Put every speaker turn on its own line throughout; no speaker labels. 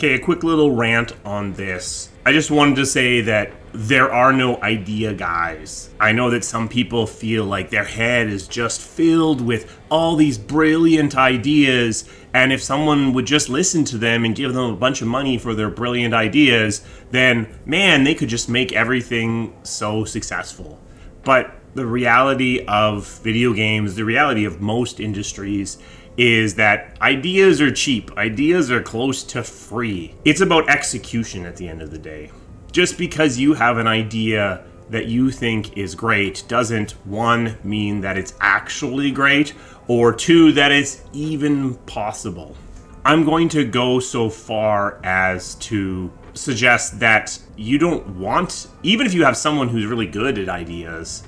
Okay, a quick little rant on this. I just wanted to say that there are no idea guys. I know that some people feel like their head is just filled with all these brilliant ideas, and if someone would just listen to them and give them a bunch of money for their brilliant ideas, then man, they could just make everything so successful. But the reality of video games, the reality of most industries, is that ideas are cheap. Ideas are close to free. It's about execution at the end of the day. Just because you have an idea that you think is great doesn't, one, mean that it's actually great, or two, that it's even possible. I'm going to go so far as to suggest that you don't want, even if you have someone who's really good at ideas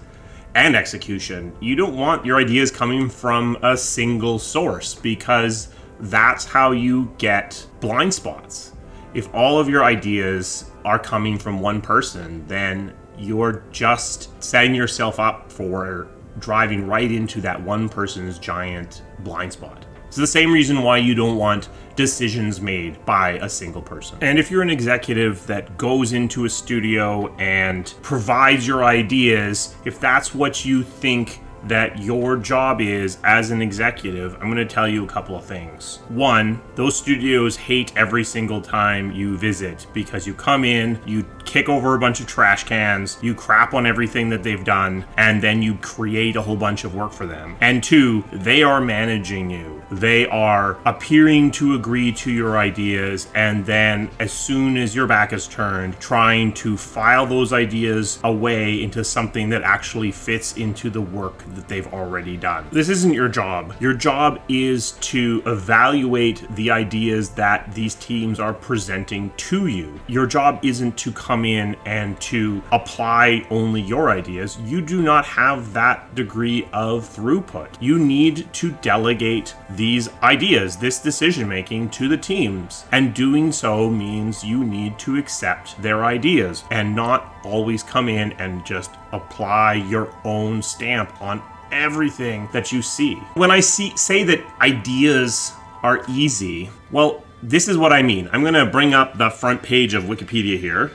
and execution, you don't want your ideas coming from a single source, because that's how you get blind spots. If all of your ideas are coming from one person, then you're just setting yourself up for driving right into that one person's giant blind spot. It's the same reason why you don't want decisions made by a single person. And if you're an executive that goes into a studio and provides your ideas, if that's what you think that your job is as an executive, I'm going to tell you a couple of things. One, those studios hate every single time you visit, because you come in, you kick over a bunch of trash cans, you crap on everything that they've done, and then you create a whole bunch of work for them. And two, they are managing you. They are appearing to agree to your ideas, and then as soon as your back is turned, trying to file those ideas away into something that actually fits into the work that they've already done. This isn't your job. Your job is to evaluate the ideas that these teams are presenting to you. Your job isn't to come in and to apply only your ideas. You do not have that degree of throughput. You need to delegate these ideas, this decision making, to the teams. And doing so means you need to accept their ideas and not always come in and just apply your own stamp on everything that you see. When I say that ideas are easy, well, this is what I mean. I'm gonna bring up the front page of Wikipedia here.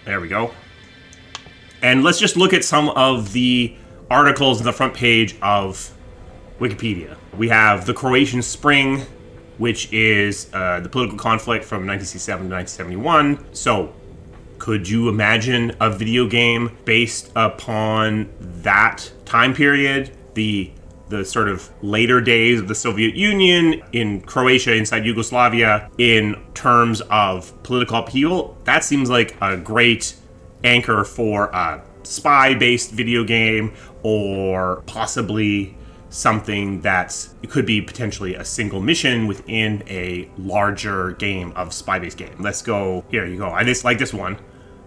There we go. And let's just look at some of the articles on the front page of Wikipedia. We have the Croatian Spring, which is the political conflict from 1967 to 1971. So, could you imagine a video game based upon that time period? The sort of later days of the Soviet Union in Croatia, inside Yugoslavia, in terms of political upheaval? That seems like a great anchor for a spy-based video game, or possibly something that's, it could be potentially a single mission within a larger game of spy-based game. Let's go, here you go. I just like this one.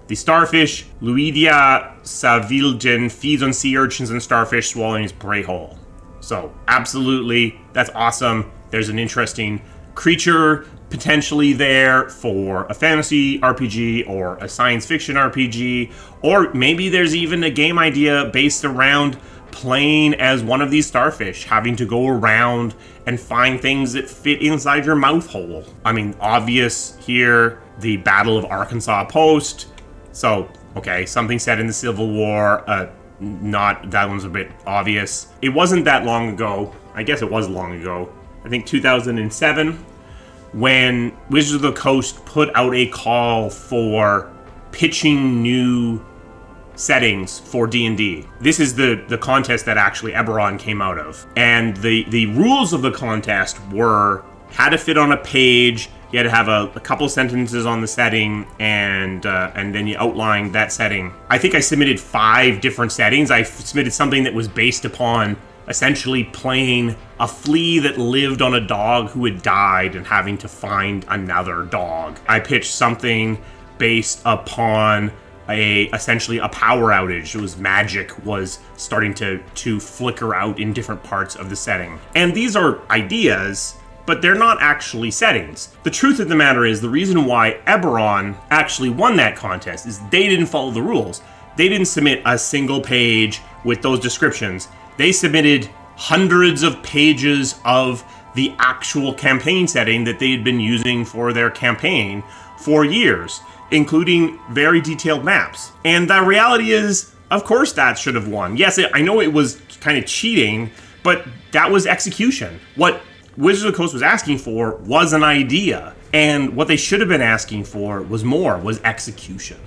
The starfish, Luidia savilgen, feeds on sea urchins and starfish, swallowing his prey whole. So, absolutely, that's awesome. There's an interesting creature potentially there for a fantasy RPG or a science fiction RPG, or maybe there's even a game idea based around playing as one of these starfish, having to go around and find things that fit inside your mouth hole. I mean, obvious here, the Battle of Arkansas Post. So, okay, something set in the Civil War, not, that one's a bit obvious. It wasn't that long ago, I guess it was long ago, I think 2007, when Wizards of the Coast put out a call for pitching new settings for D&D. This is the contest that actually Eberron came out of. And the rules of the contest were, had to fit on a page, you had to have a couple sentences on the setting, and then you outlined that setting. I think I submitted 5 different settings. I submitted something that was based upon essentially playing a flea that lived on a dog who had died and having to find another dog. I pitched something based upon essentially a power outage. It was magic was starting to flicker out in different parts of the setting. And these are ideas, but they're not actually settings. The truth of the matter is, the reason why Eberron actually won that contest is they didn't follow the rules. They didn't submit a single page with those descriptions. They submitted hundreds of pages of the actual campaign setting that they had been using for their campaign for years, including very detailed maps. And the reality is, of course that should have won. Yes, I know it was kind of cheating, but that was execution. What Wizards of the Coast was asking for was an idea, and what they should have been asking for was execution.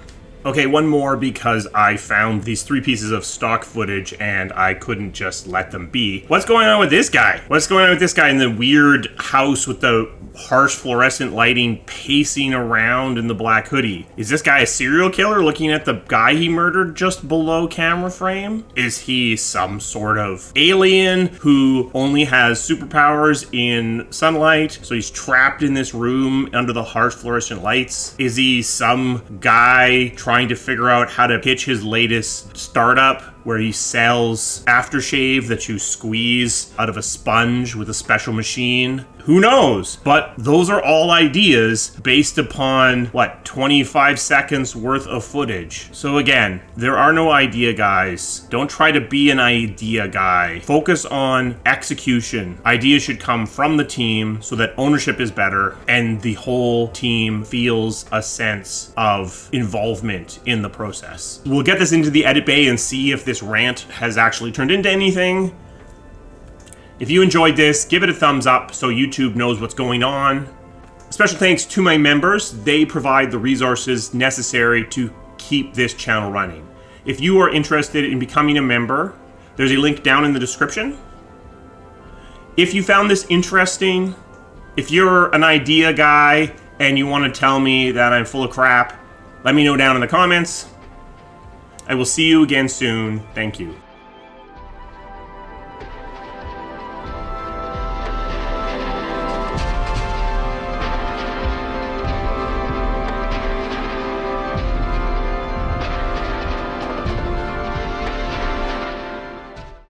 Okay, one more, because I found these 3 pieces of stock footage and I couldn't just let them be. What's going on with this guy? What's going on with this guy in the weird house with the harsh fluorescent lighting, pacing around in the black hoodie? Is this guy a serial killer looking at the guy he murdered just below camera frame? Is he some sort of alien who only has superpowers in sunlight, so he's trapped in this room under the harsh fluorescent lights? Is he some guy trying to figure out how to pitch his latest startup where he sells aftershave that you squeeze out of a sponge with a special machine? Who knows? But those are all ideas based upon, what, 25 seconds worth of footage. So again, there are no idea guys. Don't try to be an idea guy. Focus on execution. Ideas should come from the team so that ownership is better and the whole team feels a sense of involvement in the process. We'll get this into the edit bay and see if this rant has actually turned into anything. If you enjoyed this, give it a thumbs up so YouTube knows what's going on. Special thanks to my members. They provide the resources necessary to keep this channel running. If you are interested in becoming a member, there's a link down in the description. If you found this interesting, if you're an idea guy and you want to tell me that I'm full of crap, let me know down in the comments. I will see you again soon. Thank you.